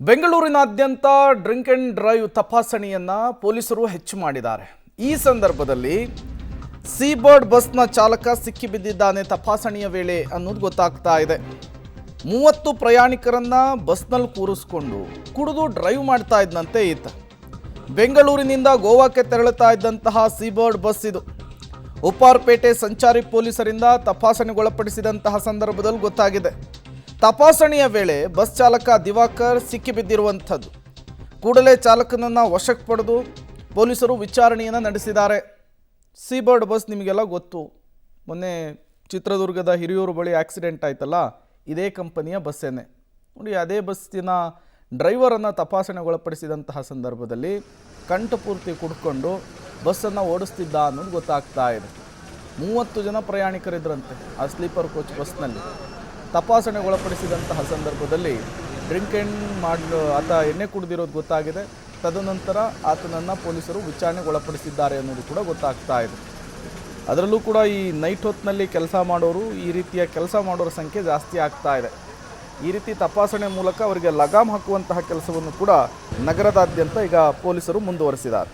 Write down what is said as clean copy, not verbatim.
ಬೆಂಗಳೂರಿನಾದ್ಯಂತ drink and drive ತಪಾಸಣೆಯನ್ನ ಪೊಲೀಸರು ಹೆಚ್ಚು ಮಾಡಿದ್ದಾರೆ. ಈ ಸಂದರ್ಭದಲ್ಲಿ ಸೀಬರ್ಡ್ ಬಸ್ನ ಚಾಲಕ ಸಿಕ್ಕಿಬಿದ್ದಿದ್ದಾನೆ ತಪಾಸಣೆಯ ವೇಳೆ ಅನ್ನೋದು ಗೊತ್ತಾಗ್ತಾ ಇದೆ. 30 ಪ್ರಯಾಣಿಕರನ್ನ ಬಸ್ನಲ್ಲಿ ಕೂರಿಸಿಕೊಂಡು ಕುಡಿದು ಡ್ರೈವ್ ಮಾಡ್ತಾ ಇದ್ದಂತೆ ಈತ. ಬೆಂಗಳೂರಿನಿಂದ ಗೋವಾಕ್ಕೆ ತೆರಳುತ್ತಾ ಇದ್ದಂತಹ ಸೀಬರ್ಡ್ ಬಸ್ ಇದು. ಉಪ್ಪಾರಪೇಟೆ ಸಂಚಾರಿ ಪೊಲೀಸರಿಂದ ತಪಾಸಣೆಗೊಳಪಡಿಸಿದಂತಹ ಸಂದರ್ಭದಲ್ಲಿ ಗೊತ್ತಾಗಿದೆ. ತಪಾಸಣೆಯ ವೇಳೆ ಬಸ್ ಚಾಲಕ ದಿವಾಕರ್ ಸಿಕ್ಕಿಬಿದ್ದಿರುವಂಥದ್ದು. ಕೂಡಲೇ ಚಾಲಕನನ್ನು ವಶಕ್ಕೆ ಪಡೆದು ಪೊಲೀಸರು ವಿಚಾರಣೆಯನ್ನು ನಡೆಸಿದ್ದಾರೆ. ಸೀಬರ್ಡ್ ಬಸ್ ನಿಮಗೆಲ್ಲ ಗೊತ್ತು, ಮೊನ್ನೆ ಚಿತ್ರದುರ್ಗದ ಹಿರಿಯೂರು ಬಳಿ ಆಕ್ಸಿಡೆಂಟ್ ಆಯ್ತಲ್ಲ, ಇದೇ ಕಂಪನಿಯ ಬಸ್ಸೇನೆ ನೋಡಿ. ಅದೇ ಬಸ್ಸಿನ ಡ್ರೈವರನ್ನು ತಪಾಸಣೆಗೊಳಪಡಿಸಿದಂತಹ ಸಂದರ್ಭದಲ್ಲಿ ಕಂಠಪೂರ್ತಿ ಕುಡ್ಕೊಂಡು ಬಸ್ಸನ್ನು ಓಡಿಸ್ತಿದ್ದ ಅನ್ನೋದು ಗೊತ್ತಾಗ್ತಾ ಇದೆ. 30 ಜನ ಪ್ರಯಾಣಿಕರಿದ್ರಂತೆ ಆ ಸ್ಲೀಪರ್ ಕೋಚ್ ಬಸ್ನಲ್ಲಿ. ತಪಾಸಣೆಗೊಳಪಡಿಸಿದಂತಹ ಸಂದರ್ಭದಲ್ಲಿ ಡ್ರಿಂಕ್ ಆ್ಯಂಡ್ ಆತ ಎಣ್ಣೆ ಕುಡಿದಿರೋದು ಗೊತ್ತಾಗಿದೆ. ತದನಂತರ ಆತನನ್ನು ಪೊಲೀಸರು ವಿಚಾರಣೆಗೊಳಪಡಿಸಿದ್ದಾರೆ ಅನ್ನೋದು ಕೂಡ ಗೊತ್ತಾಗ್ತಾ ಇದೆ. ಅದರಲ್ಲೂ ಕೂಡ ಈ ನೈಟ್ ಹೊತ್ತಿನಲ್ಲಿ ಕೆಲಸ ಮಾಡೋರು, ಈ ರೀತಿಯ ಕೆಲಸ ಮಾಡೋರ ಸಂಖ್ಯೆ ಜಾಸ್ತಿ ಆಗ್ತಾ ಇದೆ. ಈ ರೀತಿ ತಪಾಸಣೆ ಮೂಲಕ ಅವರಿಗೆ ಲಗಾಮ್ ಹಾಕುವಂತಹ ಕೆಲಸವನ್ನು ಕೂಡ ನಗರದಾದ್ಯಂತ ಈಗ ಪೊಲೀಸರು ಮುಂದುವರಿಸಿದ್ದಾರೆ.